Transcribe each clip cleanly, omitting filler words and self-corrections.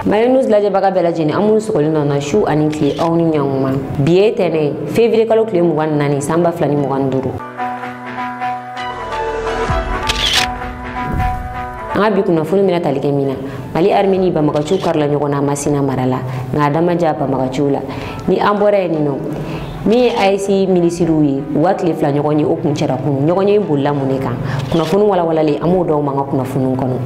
Marinus lajɛbaga bɛɛ lajɛlen an minnu sɔgɔlen don na su ani tile aw ni ɲankuma bi ye tɛnɛ février kalo tile 24 san 2025 an ka bi kunnafoni mina tali kɛ mina Mali armée ni banbagaciw karila ɲɔgɔn na Masina mara la nka damaja banbagaciw la ni an bɔra yen nɔ min ye AES minisiriw ye u ka tile fila ɲɔgɔn ye o kun cɛra kunu ɲɔgɔn ye bolila mun de kan kunnafoni walawalalen an b'o dɔw man ka kunnafoniw kɔnɔ.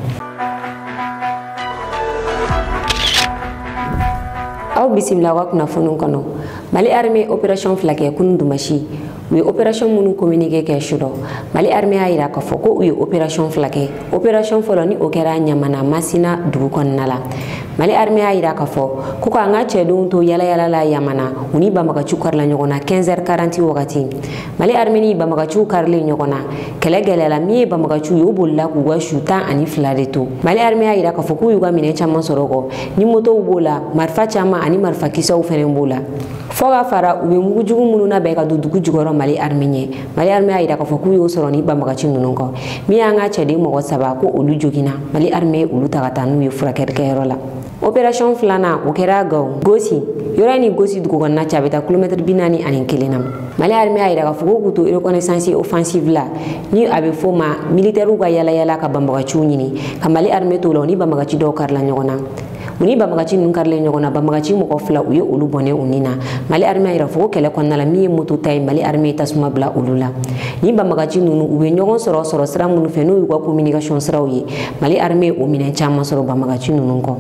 Aw bisimila aw ka kunnafoniw kɔnɔ Mali armée opération fila kɛ kunu dumasi u ye opération minnu communiqué kɛ su dɔ Mali armée y'a yira k'a fɔ ko u ye opération fila kɛ opération fɔlɔ ni o kɛra Ɲamana Masina dugu kɔnɔna la Mali armée y'a yira k'a fɔ ko k'an ka cɛdenw to yalayala la Ɲamana u ni banbagaciw karila ɲɔgɔn na 15h40 wagati Mali armée ni banbagaciw karilen ɲɔgɔn na kɛlɛ gɛlɛyala min ye banbagaciw ye u bolila k'u ka su 12 de to Mali armée y'a yira k'a fɔ k'u y'u ka minɛn caman sɔrɔ kɔ ni motow b'o la marifa caman ani marifa kisɛw fɛnɛ b'o la fɔ ka fara u bɛ mugujugu minnu labɛn ka don dugu jukɔrɔ Mali armée ɲɛ Mali armée y'a yira k'a fɔ k'u y'o sɔrɔ ni banbagaci ninnu kɔ min y'an ka cɛden mɔgɔ 3 ko olu joginna Mali armée olu ta ka taa n'u ye furakɛlikɛyɔrɔ la opération filanan o kɛra Gawo Gosi yɔrɔ ni Gosi dugu kɔnɔna cɛ a bɛ taa kilomètre 41 na Mali armée y'a yira k'a fɔ k'u to reconnaissance offensive la ni a bɛ fɔ ma militaires ka yalayala ka banbagaciw ɲini ka Mali armée to la u ni banbagaci dɔw karila ɲɔgɔn na u ni banbagaci ninnu karilen ɲɔgɔn na banbagaci mɔgɔ 2 u ye olu bɔnɛ u ni na Mali armée y'a yira fɔ ko kɛlɛ kɔnɔna la min ye moto ta ye Mali armée ye tasuma bila olu la ni banbagaci ninnu u bɛ ɲɔgɔn sɔrɔ sira minnu fɛ n'o y'u ka communication siraw ye Mali armée o minɛn caman sɔrɔ banbagaci ninnu kɔ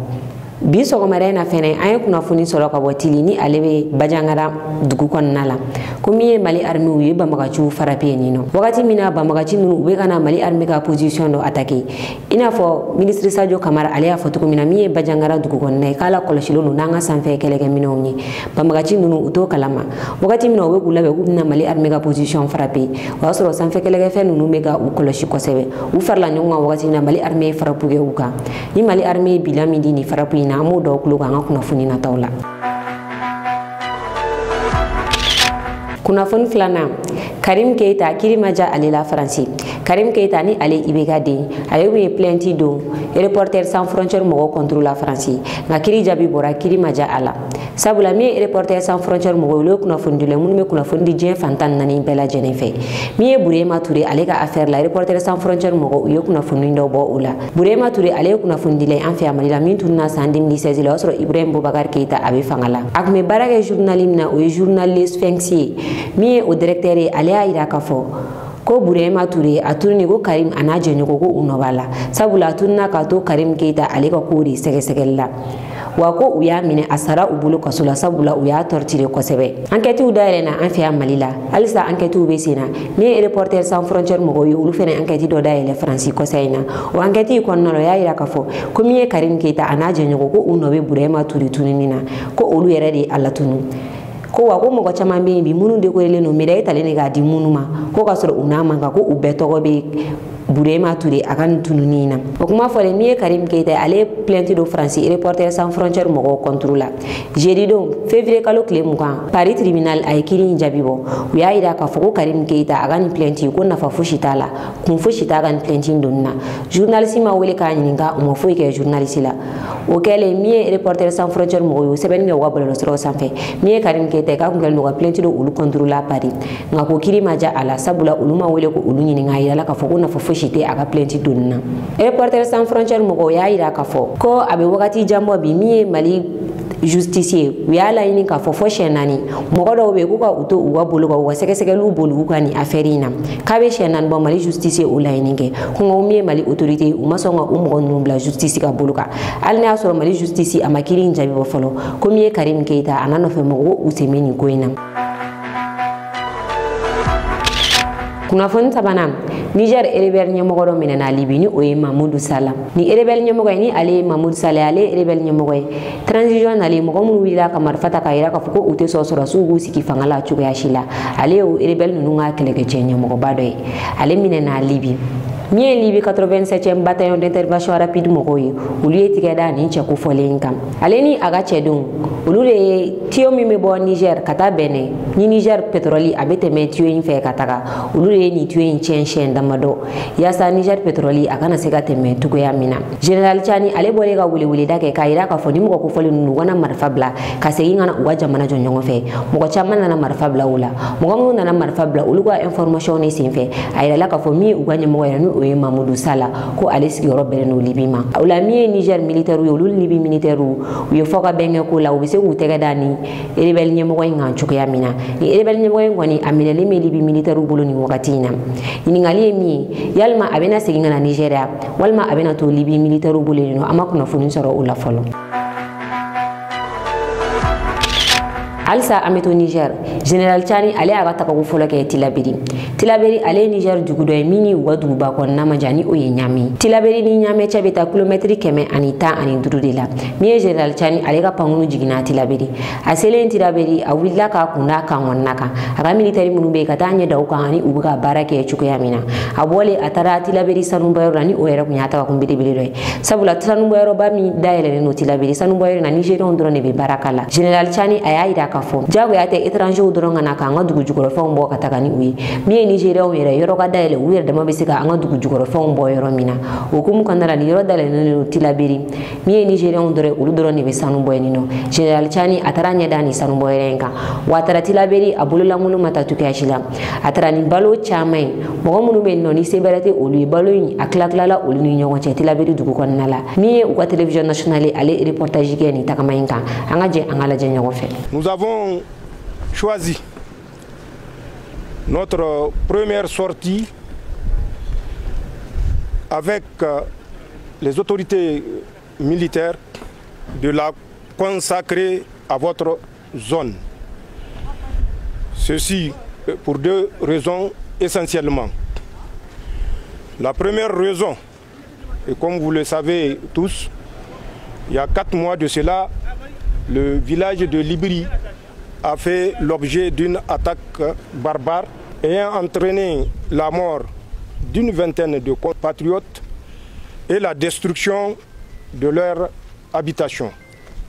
bi sɔgɔmada in na fɛnɛ an ye kunnafoni sɔrɔ ka bɔ Tili ni ale bɛ Bajangara dugu kɔnɔna la ko min ye Mali armée u ye banbagaciw frappé yen nɔ wagati min na banbagaci ninnu u bɛ ka na Mali armée ka position dɔ attaquer i n'a fɔ ministre Sadio Kamara ale y'a fɔ cogo min na min ye Bajangara dugu kɔnɔna ye k'ala kɔlɔsilen don n'an ka sanfɛ kɛlɛkɛminɛnw ye banbagaci ninnu u t'o kalama wagati min na u bɛ k'u labɛn k'u bɛna Mali armée ka position frappé o y'a sɔrɔ sanfɛ kɛlɛkɛfɛn ninnu bɛ ka u kɔlɔsi kosɛbɛ u farala ɲɔgɔn kan wagati min na Mali armée ye frappe kɛ u kan ni Mali armée ye bilan min di nin frappe in na an b'o dɔw tulo kan an ka kunnafoni nataw la. Kunnafoni filanan Karim Keita kiri ma ja ale la Faransi Karim Keita ni ale Ibeka den ale tun ye plainte don Reporters sans frontières mɔgɔw contre la Faransi nka kiri jaabi bɔra kiri ma ja a la sabula min ye Reporters sans frontières mɔgɔw olu ye kunnafoni dilaw minnu bɛ kunnafoni di diɲɛ fan 14 bɛɛ lajɛlen fɛ min ye Burema Touré ale ka affaire la Reporters sans frontières mɔgɔw u ye kunnafoni dɔw bɔ o la Burema Touré ale ye kunnafoni dilaw an fɛ Mali la min tununa san 2016 la o y'a sɔrɔ Ibrahim Boubacar Keita a bɛ fanga la a tun bɛ baara kɛ journal min na o ye journal Le Sphinx ye min ye o directeur ye ale y'a yira k'a fɔ ko Burema Touré a turuni ko Karim a n'a jɛɲɔgɔn ko u nɔ b'a la sabula a turuna k'a to Karim Keita ale ka ko de sɛgɛsɛgɛli la wa ko u y'a minɛ a sara u bolo kaso la sabula u y'a torturé kosɛbɛ enquêtew dayɛlɛnna an fɛ yan Mali la halisa enquêtew bɛ sen na min ye Reporters sans frontières mɔgɔw ye olu fɛnɛ enquête dɔ dayɛlɛ Faransi kɔsa in na o enquête kɔnɔna la o y'a yira k'a fɔ ko min ye Karim Keita a n'a jɛɲɔgɔn ko u nɔ bɛ Burema Touré tununi na ko olu yɛrɛ de ye a latunu ko wa ko mɔgɔ caman bɛ yen bi minnu décorelen don médaille talen de k'a di minnu ma ko ka sɔrɔ u n'a man kan ko u bɛɛ tɔgɔ bɛ Burema Touré a ka nin tununi na o kuma fɔlen min ye Karim Keita ale ye plainte do Faransi Reporters sans frontières mɔgɔw contre la jeudi don février kalo tile 20 Paris tribunal a ye kiiri in jaabi bɔ u y'a yira k'a fɔ ko Karim Keita a ka nin plainte ko nafa fosi t'a la kun fosi t'a ka nin plainte in donni na journaliste ma wele k'a ɲininka u ma foyi kɛ journaliste la o kɛlen min ye Reporters sans frontières mɔgɔw ye o sɛbɛnni kɛ u ka bɔlɔlɔsiraw sanfɛ min ye Karim Keita k'a kun kɛlen don ka plainte do olu contre la Paris nka ko kiiri ma ja a la sabula olu ma wele ko olu ɲininka a yirala k'a fɔ ko nafa fosi tɛ a ka plainte donni na Reporters sans frontières mɔgɔw y'a yira k'a fɔ ko a bɛ wagati jan bɔ bi min ye Mali justice ye u y'a laɲini k'a fɔ fɔ siɲɛ 4 mɔgɔ dɔw bɛ yen k'u ka u to u ka bolo kan u ka sɛgɛsɛgɛliw boli u ka nin affaire in na k'a bɛ siɲɛ 4 bɔ Mali justice ye o laɲini kɛ ko min ye Mali autorité u ma sɔn ka u mɔgɔ ninnu bila justice ka bolo kan hali n'a y'a sɔrɔ Mali justice a ma kiiri in jaabi bɔ fɔlɔ ko min ye Karim Keita a n'a nɔfɛ mɔgɔw u sen bɛ nin ko in na. Kunnafoni sabanan Niger rebelle ɲɛmɔgɔ dɔ minɛna Libi ni o ye Mamadou Sala ni rebelle ɲɛmɔgɔ ye ni ale ye Mamadou Sala ale ye rebelle ɲɛmɔgɔ ye transition nalen mɔgɔ minnu wulila ka marifa ta k'a yira k'a fɔ ko u tɛ sɔn sɔrɔsiw k'u sigi fanga la cogoya si la ale ye o rebelle ninnu ka kɛlɛkɛcɛ ɲɛmɔgɔba dɔ ye ale minɛna Libi min ye Libi 87e bataillon d'intervention rapide mɔgɔw ye olu ye tigɛ da nin cɛ kofɔlen kan ale ni a ka cɛdenw olu de tio mi me bo Niger kata bene ni Niger petroli abete me tio in fe kataga olu de ni tio in chen damado yasa Niger petroli akana sega teme tuko ya mina General Chani ale bole ga wuli da ke kaira ka foni mo ko foli nu wana marfabla ka segi ngana uga jamana jonyo fe mo ko chamana na marfabla ula mo ko na marfabla ulu ga information ni sinfe ayira la ka fo mi uga nyamo ya nu o Mamadou Sala ko ale sigi robere no libima ula mi Niger militaire ulu libi militaire yo foka benge ko la ubise utega dani rebel nyamo ko nganchuko ya mina ni rebel nyamo ko ngoni amina le libi militaire bulu ni wakati na ni ngali mi yalma abena sigi ngana Nigeria walma abena to libi militaire bulu no amakuna funu soro ula folo Alsa ameto Niger General Chani ale aga taka ko folo ke Tilaberi ale Niger jugudo e mini wadu ba ko na majani o yenyami Tilaberi ni nyame chabeta kilometri keme anita ani durudela mi General Chani ale ga pangunu jigina Tilaberi asele Tilaberi awilla ka kunda ka wonnaka aga military munube ka tanye da ko hani ubuga barake e chuko yamina abole atara Tilaberi sanumba yoro ni o yera kunyata ka kumbide biliro sabula sanumba yoro ba mi daele no Tilaberi sanumba yoro na Niger on drone be barakala General Chani ayaida kafo jago yate étranger udronga na ka ngadugu jugoro fa mbo katakani uyi mi Nigeria o yere yoro ka daele uyer de mabisika ngadugu jugoro fa mbo yoro mina okumu kanala ni yoro daele no Tilaberi mi Nigeria ondore uludoro ni be sanumbo enino General Chani ataranya dani sanumbo yerenga watara Tilaberi abulula mulu matatu kashila atara ni balo chamai mo munu be no ni seberate olu balo ni aklaklala olu ni nyongo che Tilaberi dugu konnala mi u ka télévision nationale ale reportage ke ni takamainka angaje angala je nyongo fe. Nous avons choisi notre première sortie avec les autorités militaires de la consacrer à votre zone. Ceci pour deux raisons essentiellement. La première raison, et comme vous le savez tous, il y a 4 mois de cela, le village de Libri a fait l'objet d'une attaque barbare ayant entraîné la mort d'une vingtaine de compatriotes et la destruction de leur habitation.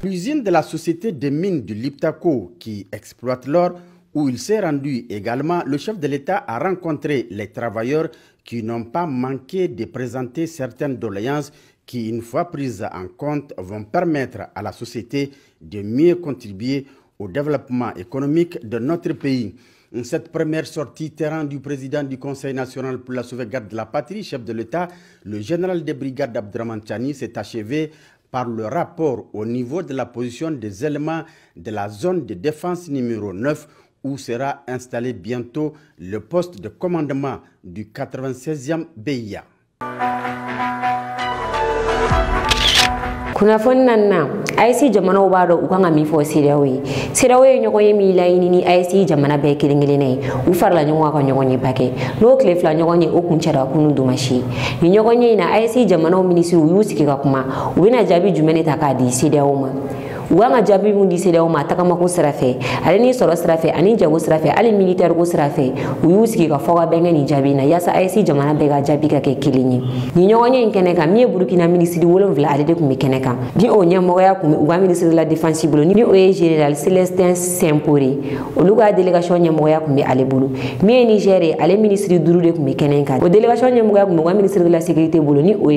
L'usine de la société des mines du Liptako qui exploite l'or, où il s'est rendu également, le chef de l'État a rencontré les travailleurs qui n'ont pas manqué de présenter certaines doléances qui, une fois prises en compte, vont permettre à la société de mieux contribuer au développement économique de notre pays. Cette première sortie terrain du président du Conseil national pour la sauvegarde de la patrie, chef de l'État, le général des brigades Abdraman Chani, s'est achevé par le rapport au niveau de la position des éléments de la zone de défense numéro 9, où sera installé bientôt le poste de commandement du 96e BIA. Kuna fonna IC jamana obado ukanga mifo sirawe nyoko yemi laini ni IC jamana be kilingilene ufarla nyoko ka nyoko ni bake no klefla nyoko ni okunchara kunu dumashi ni nyoko ni na IC jamana ministry uyusiki ka kuma ubina jabi jumene takadi sirawo Wanga jabi mundi sede o mataka mako sirafe ale ni soro sirafe ani jago sirafe ali militaire ko sirafe uyusiki ka foga benga ni jabi na yasa IC jamana bega jabi ka ke kilinyi ni nyonye nkene ka mi Burkina ministre wolon vla ale de kumi keneka di o nyamo ya kumi uga ministre de la défense bulu ni o général Célestin Sempori oluga délégation nyamo ya kumi ale bulu mi Niger ale ministre duru de kumi keneka o délégation nyamo ya kumi uga ministre de la sécurité bulu ni o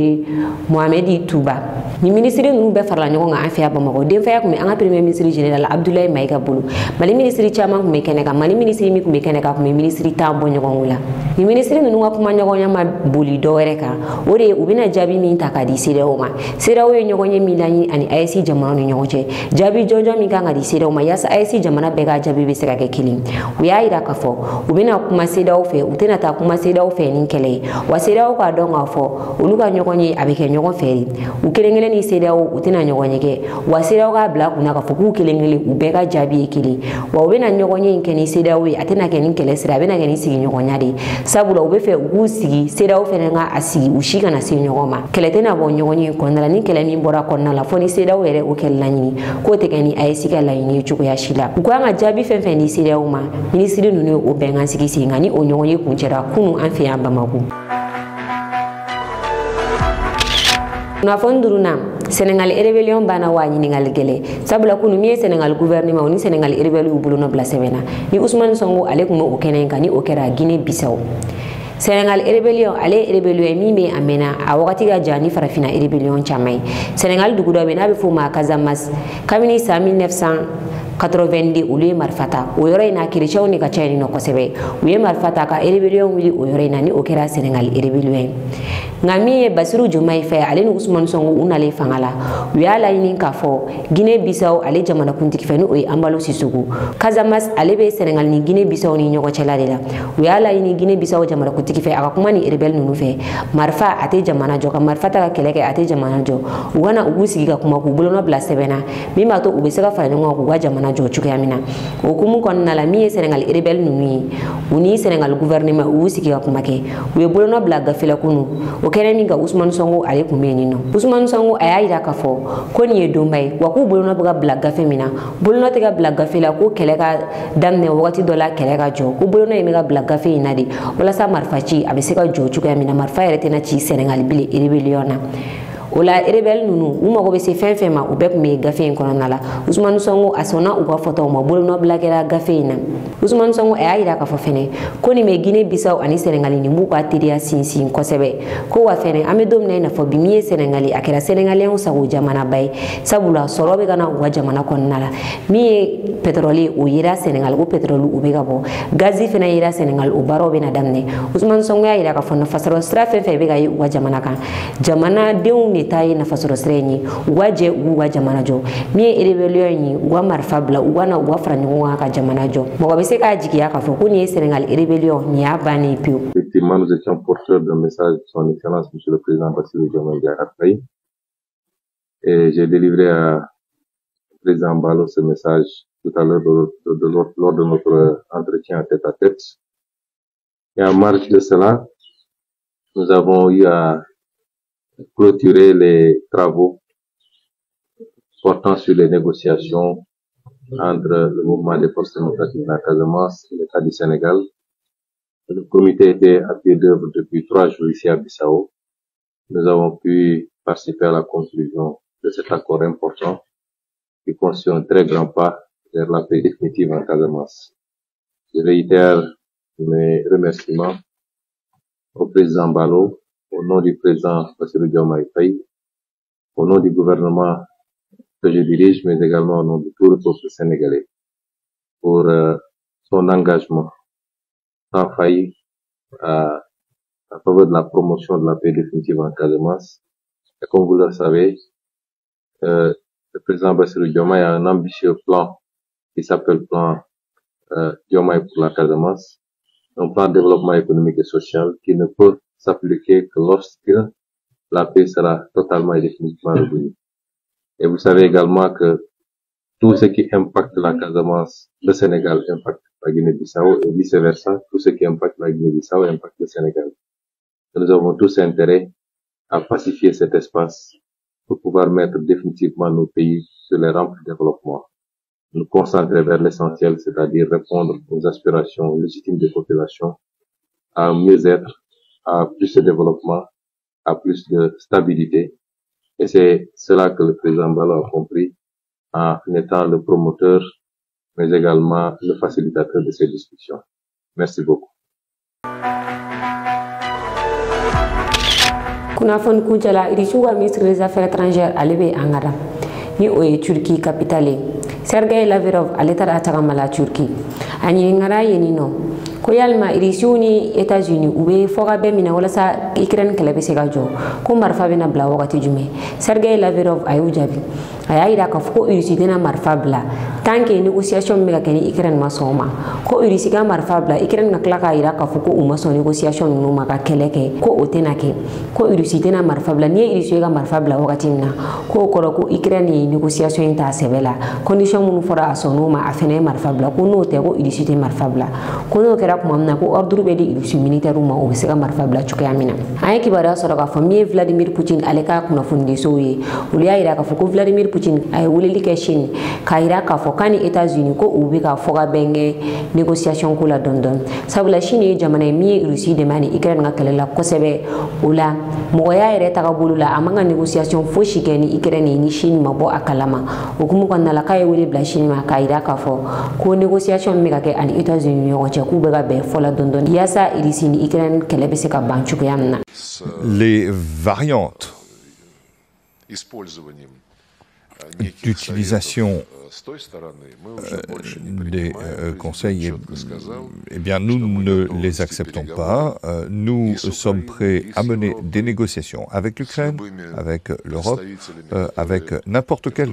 Mohamed Touba ni ministre nu be farla nyonga afia bamako dem fa kumi anga premier ministre général Abdoulaye Maïga Bulu mali ministre chama kumi keneka mali ministre mi kumi keneka kumi ministre tambo nyongula ni ministre nu nga kuma nyogonya ma buli do wereka ore ubina jabi mi takadi siroma sirawo nyogonye milani ani IC jamana nyogoche jabi jonjo mi kanga di siroma yasa IC jamana bega jabi beseka ke killing uya ira kafo ubina kuma sirawo fe utena ta kuma sirawo fe ni kele wa sirawo ka donga fo uluga nyogonye abeke nyogo feri ukelengele ni sirawo utena nyogonye ke wa sirawo ka bla kuna ka fuku kelengele ubeka jabi ekili wa ubina nyogonye nkeni sirawo atena ke ni kele sira bena ke ni sigi nyogonya de sabula ubefe usigi sirawo fe nga asigi ushika na sigi nyogoma kele tena bo nyogonye konnala ni kele mi bora konnala foni sirawo ere ukella nyini ko tekeni IC ka layini chuko ya shila ukwanga jabi fenfe ni sirawo ma ministre nunu ubenga sigi singa ni onyonye kunchera kunu anfe yamba maku na fonduruna Sénégal rébellion bana wa ɲiningali gele sabula kunu mi Sénégal gouvernement ni Sénégal rebelle u bolo no bla sebena ni Ousmane Sonko ale kuma o kenen kan ni o kera Guinée Bissau Sénégal rébellion ale rébellion mi be amena a wakati ga jani farafina rébellion chamay Sénégal dugudo be na be fo ma Casamance kamini sa 1990 ulu marfata o yoro ina kiricɛw ni ka ca ni no kosɛbɛ u ye marfata ka rébellion wili o yoro ina ni o kɛra Sénégal rébellion nga mi ye Bassirou Diomaye Faye ale ni Ousmane Sonko u nale fanga la u y'a laɲini k'a fɔ Guinée Bissau ale jamana kuntigi fɛ ni o ye Embalo Sissoko Casamance ale be Sénégal ni Guinée Bissau ni ɲɔgɔn cɛla de la u y'a laɲini Guinée Bissau jamana kuntigi fɛ a ka kuma ni rebelle nunu fɛ marifa a tɛ jamana jɔ ka marifa ta ka kɛlɛ kɛ a tɛ jamana jɔ u kana u b'u sigi ka kuma k'u bolonɔ bila sɛbɛnna min b'a to u bɛ se ka fara ɲɔgɔn kan k'u ka jamana jɔ cogoya min na o hukumu kɔnɔna la min ye Sénégal rebelle nunu ye u ni Sénégal gouvernement u y'u sigi ka kuma kɛ u ye bolonɔ bila gafe la kunu o kɛra min ka Ousmane Sonko ale kun bɛ yen nɔ Ousmane Sonko a y'a yira k'a fɔ ko nin ye donba ye wa k'u bolonɔ bɛ ka bila gafe min na bolonɔ tɛ ka bila gafe la ko kɛlɛ ka daminɛ wagati dɔ la kɛlɛ ka jɔ ko bolonɔ in bɛ ka bila gafe in na de walasa marifa ci a bɛ se ka jɔ cogoya min na marifa yɛrɛ tɛna ci Sénégal bilen rébellion na o la rebelle nunu u mago bɛ se fɛn fɛn ma u bɛɛ kun bɛ gafe in kɔnɔna la Ousmane Sonko a sɔnna u ka fɔtaw ma bolonɔ bila kɛra gafe in na Ousmane Sonko a y'a yira k'a fɔ fɛnɛ ko nin bɛ Guinée Bissau ani Sénégal ni b'u ka teriya sinsin kosɛbɛ ko wa fɛnɛ an bɛ don min na i n'a fɔ bi min ye Sénégal a kɛra Sénégalien sago jamanaba ye sabula sɔrɔ bɛ ka na u ka jamana kɔnɔna la min ye pétrole o yera Sénégal ko pétrole u bɛ ka bɔ gazi fɛnɛ yera Sénégal o baaraw bɛ na daminɛ Ousmane Sonko y'a yira k'a fɔ nafasɔrɔ sira fɛn fɛn bɛ ka ye u ka jamana kan jamanadenw de ta ye nafasɔrɔ sira ye u ka jɛ u ka jamana jɔ min ye rébellion ye u ka marifa bila u ka na u ka fara ɲɔgɔn kan ka jamana jɔ mɔgɔ bɛ se k'a jigiya k'a fɔ ko nin ye Sénégal rébellion nin y'a bannen pewu. Effectivement, nous étions porteurs d'un message de son excellence monsieur le président Bassirou Diomaye Faye et j'ai délivré à président Embalo ce message tout à l'heure lors de notre entretien tête à tête. Et en marge de cela, nous avons eu à clôturer les travaux portant sur les négociations entre le mouvement des forces démocratiques de la Casamance et l'État du Sénégal. Le comité était à pied d'œuvre depuis 3 jours ici à Bissau. Nous avons pu participer à la conclusion de cet accord important qui constitue un très grand pas vers la paix définitive en Casamance. Je réitère mes remerciements au président Embalo, au nom du président Bassirou Diomaye Faye, au nom du gouvernement que je dirige, mais également au nom de tout le peuple sénégalais, pour son engagement sans faille à faveur de la promotion de la paix définitive en Casamance. Et comme vous le savez, le président Bassirou Diomaye a un ambitieux plan qui s'appelle plan Diomaye pour la Casamance, un plan de développement économique et social qui ne peut s'appliquer que lorsque la paix sera totalement et définitivement revenue. Et vous savez également que tout ce qui impacte la Casamance, le Sénégal impacte la Guinée-Bissau et vice-versa, tout ce qui impacte la Guinée-Bissau impacte le Sénégal. Et nous avons tous intérêt à pacifier cet espace pour pouvoir mettre définitivement nos pays sur les rampes du développement. Nous concentrer vers l'essentiel, c'est-à-dire répondre aux aspirations légitimes des populations, à mieux-être, à plus de développement, à plus de stabilité. Et c'est cela que le président Embalo a compris en étant le promoteur, mais également le facilitateur de ces discussions. Merci beaucoup. Kunnafoni kuncɛla irisuga ministre des affaires étrangères ale bɛ Ankara ni o ye Turki capitale ye Sergei Lavrov ale taara tagamala Turki a ɲininkara yen nɔ ko yalima irisiw ni États-Unis u bɛ fɔga bɛɛ minɛ walasa Ukraine kɛlɛ bɛ se ka jɔ ko marifa bɛna bila wagati jumɛn Sergei Lavrov a y'u jaabi a y'a yira k'a fɔ ko Russie tɛna marifa bila tant que négociation bɛ ka kɛ ni Ukraine ma sɔn o ma ko Russie ka marifa bila Ukraine ka tila k'a yira k'a fɔ ko u ma sɔn négociation ninnu ma ka kɛlɛ kɛ ko o tɛna kɛ ko Russie tɛna marifa bila n'i ye Russie ka marifa bila wagati min na ko o kɔrɔ ko Ukraine ye négociation in ta sɛbɛ la condition minnu fɔra a sɔnn'o ma a fɛnɛ ye marifa bila ko n'o tɛ ko Russie tɛ marifa bila ko n'o kɛra kɛra kuma min na ko ordre bɛ di Russie militaire ma o bɛ se ka marifa bila cogoya min na. An ye kibaruya sɔrɔ k'a fɔ min ye Vladimir Poutine ale ka kunnafonidisow ye olu y'a yira k'a fɔ ko Vladimir Poutine a ye weleli kɛ Chine k'a yira k'a fɔ k'a ni États-Unis ko u bɛ ka fɔ ka bɛn kɛ négociation ko la dɔɔni dɔɔni sabula Chine ye jamana ye min ye Russie dɛmɛ ni Ukraine ka kɛlɛ la kosɛbɛ o la mɔgɔya yɛrɛ tagabolo la a man ka négociation fosi kɛ ni Ukraine ni Chine ma bɔ a kalama o kumu kɔnɔna la k'a ye wele bila Chine ma k'a yira k'a fɔ ko négociation min bɛ ka kɛ ani États-Unis ni ɲɔgɔn cɛ k'u bɛ ka bɛn fɔ la dɔɔni dɔɔni yaasa Russie ni Ukraine kɛlɛ bɛ se ka ban cogoya min na. Les variantes d'utilisation des conseils, eh bien, nous ne les acceptons pas. Nous sommes prêts à mener des négociations avec l'Ukraine, avec l'Europe, avec n'importe quel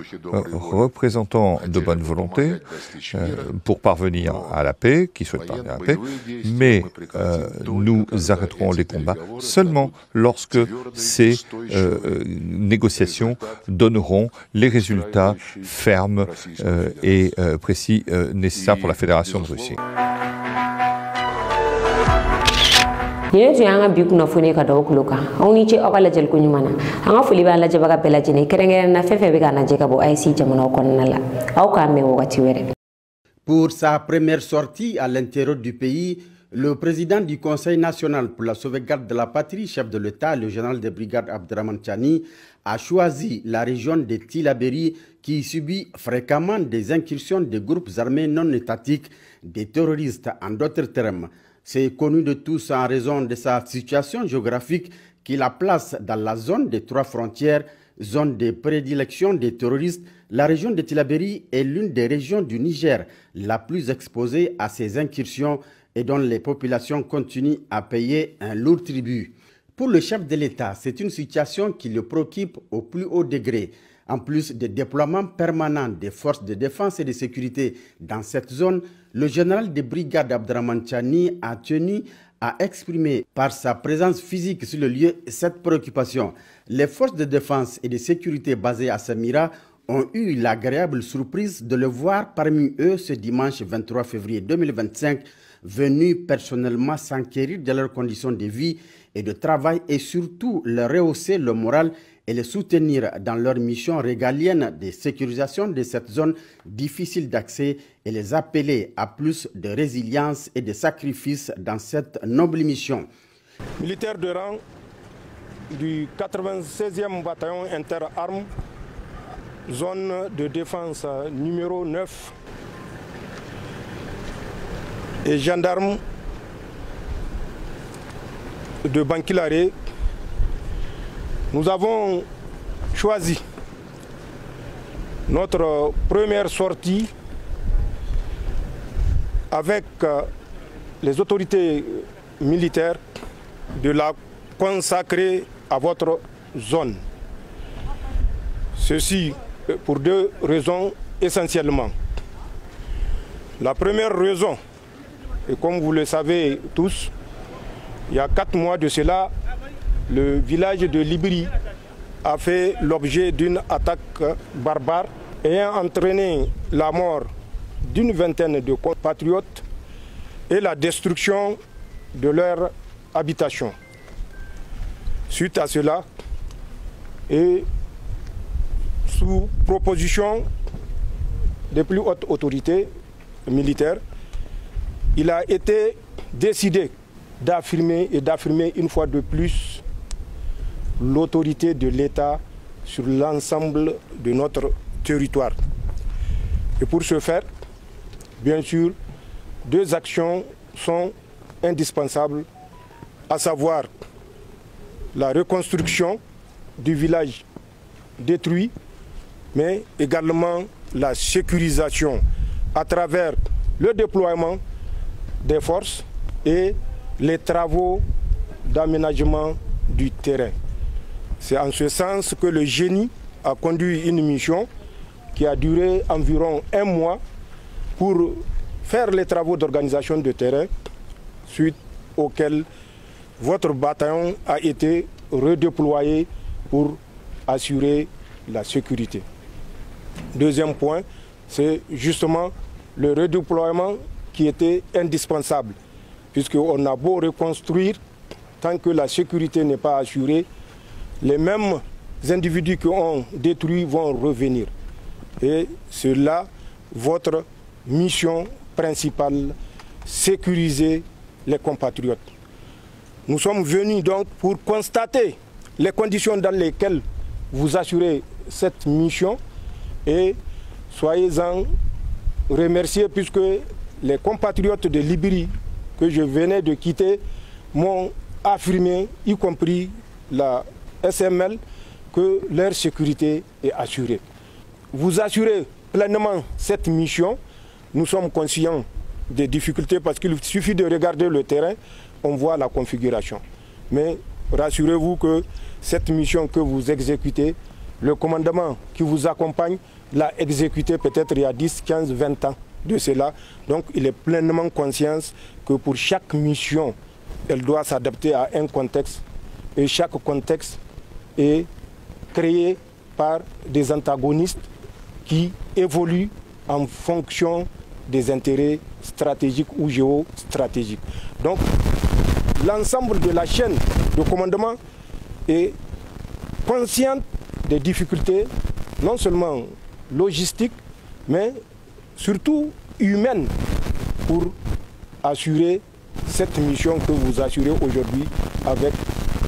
représentant de bonne volonté pour parvenir à la paix, qui souhaite parvenir à la paix, mais nous arrêterons les combats seulement lorsque ces négociations donneront les résultats fermes et précis nécessaires pour la Fédération de Russie. Yene tun y'an ka bi kunnafoni ka da o kulo kan aw ni ce aw ka lajɛli ko ɲuman na an ka foli b'an lajɛbaga bɛɛ lajɛlen kɛrɛnkɛrɛnnen na fɛn fɛn bɛ k'an lajɛ ka bɔ AIC jamanaw kɔnɔna la aw k'an mɛn wagati wɛrɛ. Pour sa première sortie à l'intérieur du pays, le président du Conseil national pour la sauvegarde de la patrie, chef de l'État, le général de brigade Abdraman Chani, a choisi la région de Tillabéri qui subit fréquemment des incursions de groupes armés non étatiques, des terroristes en d'autres termes. C'est connu de tous en raison de sa situation géographique qui la place dans la zone des trois frontières, zone de prédilection des terroristes. La région de Tillabéri est l'une des régions du Niger la plus exposée à ces incursions et dont les populations continuent à payer un lourd tribut. Pour le chef de l'État, c'est une situation qui le préoccupe au plus haut degré. En plus des déploiements permanents des forces de défense et de sécurité dans cette zone, le général de brigade Abdraman Chani a tenu à exprimer par sa présence physique sur le lieu cette préoccupation. Les forces de défense et de sécurité basées à Samira ont eu l'agréable surprise de le voir parmi eux ce dimanche 23 février 2025, venus personnellement s'enquérir de leurs conditions de vie et de travail et surtout leur rehausser le moral et les soutenir dans leur mission régalienne de sécurisation de cette zone difficile d'accès et les appeler à plus de résilience et de sacrifice dans cette noble mission. Militaire de rang du 96e bataillon interarmes, zone de défense numéro 9 et gendarme de Bankilare, nous avons choisi notre première sortie avec les autorités militaires de la consacrer à votre zone. Ceci pour deux raisons essentiellement. La première raison, et comme vous le savez tous, il y a 4 mois de cela, le village de Libri a fait l'objet d'une attaque barbare ayant entraîné la mort d'une vingtaine de compatriotes et la destruction de leur habitation. Suite à cela, et sous proposition des plus hautes autorités militaires, il a été décidé d'affirmer une fois de plus l'autorité de l'État sur l'ensemble de notre territoire. Et pour ce faire, bien sûr, 2 actions sont indispensables, à savoir la reconstruction du village détruit, mais également la sécurisation à travers le déploiement des forces et les travaux d'aménagement du terrain. C'est en ce sens que le génie a conduit une mission qui a duré environ 1 mois pour faire les travaux d'organisation de terrain, suite auxquels votre bataillon a été redéployé pour assurer la sécurité. Deuxième point, c'est justement le redéploiement qui était indispensable. puisqu'on a beau reconstruire, tant que la sécurité n'est pas assurée, les mêmes individus qui ont détruit vont revenir. Et c'est là votre mission principale, sécuriser les compatriotes. Nous sommes venus donc pour constater les conditions dans lesquelles vous assurez cette mission et soyez-en remerciés puisque les compatriotes de Libérie que je venais de quitter m'ont affirmé, y compris la SML, que leur sécurité est assurée. Vous assurez pleinement cette mission. Nous sommes conscients des difficultés parce qu'il suffit de regarder le terrain, on voit la configuration. Mais rassurez-vous que cette mission que vous exécutez, le commandement qui vous accompagne l'a exécutée peut-être il y a 10, 15, 20 ans de cela. Donc il est pleinement conscient que pour chaque mission, elle doit s'adapter à un contexte et chaque contexte est créé par des antagonistes qui évoluent en fonction des intérêts stratégiques ou géostratégiques. Donc l'ensemble de la chaîne de commandement est consciente des difficultés, non seulement logistiques, mais surtout humaines, pour assurer cette mission que vous assurez aujourd'hui avec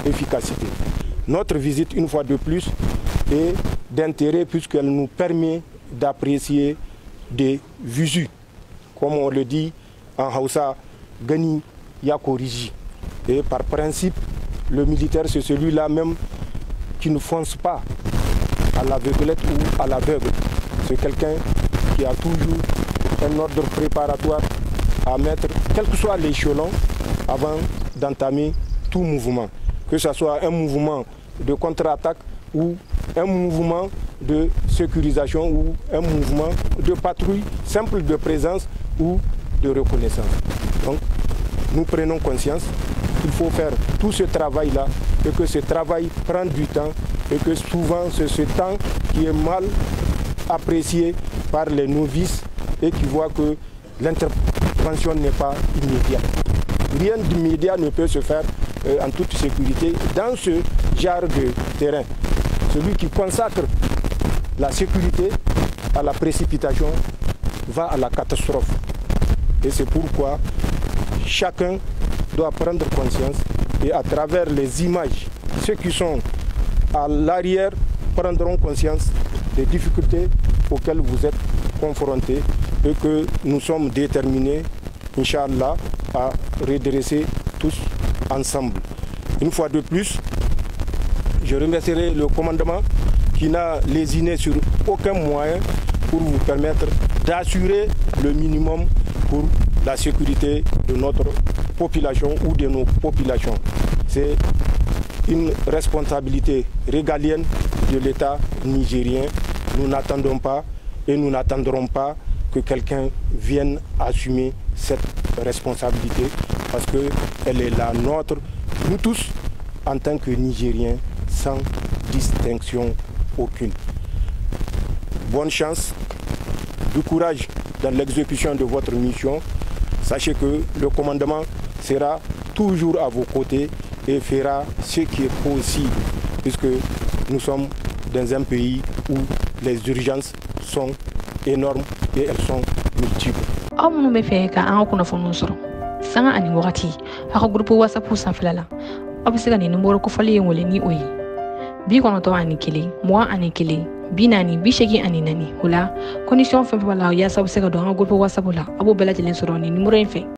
efficacité. Notre visite, une fois de plus, est d'intérêt puisqu'elle nous permet d'apprécier des visus. Comme on le dit en Hausa, Gani Yakoriji. Et par principe, le militaire, c'est celui-là même qui ne fonce pas à l'aveuglette ou à l'aveugle. C'est quelqu'un qui a toujours un ordre préparatoire à mettre, quel que soit l'échelon, avant d'entamer tout mouvement. Que ce soit un mouvement de contre-attaque ou un mouvement de sécurisation ou un mouvement de patrouille simple de présence ou de reconnaissance. Donc, nous prenons conscience qu'il faut faire tout ce travail-là et que ce travail prend du temps et que souvent c'est ce temps qui est mal apprécié par les novices et qui voient que l'intervention n'est pas immédiate. Rien d'immédiat ne peut se faire en toute sécurité dans ce genre de terrain. Celui qui consacre la sécurité à la précipitation va à la catastrophe. Et c'est pourquoi chacun doit prendre conscience et à travers les images, ceux qui sont à l'arrière prendront conscience des difficultés auxquelles vous êtes confrontés et que nous sommes déterminés, Inch'Allah, à redresser tous ensemble. Une fois de plus, je remercierai le commandement qui n'a lésiné sur aucun moyen pour vous permettre d'assurer le minimum pour la sécurité de notre population ou de nos populations. C'est une responsabilité régalienne de l'État nigérien. Nous n'attendons pas et nous n'attendrons pas que quelqu'un vienne assumer cette responsabilité parce qu'elle est la nôtre, nous tous, en tant que Nigériens, sans distinction aucune. Bonne chance, du courage dans l'exécution de votre mission. Sachez que le commandement sera toujours à vos côtés et fera ce qui est possible, puisque nous sommes dans un pays où les urgences sont énormes et elles sont multiples. Sanga ani wakati aka grupo WhatsApp sanfilala abisega ni numero ko fali ngole ni oyi bi kono to ani kili moi ani kili binani bishegi ani nani hula condition fe wala ya sabu sega do anga grupo WhatsApp la abo bela jelen soro ni numero en fe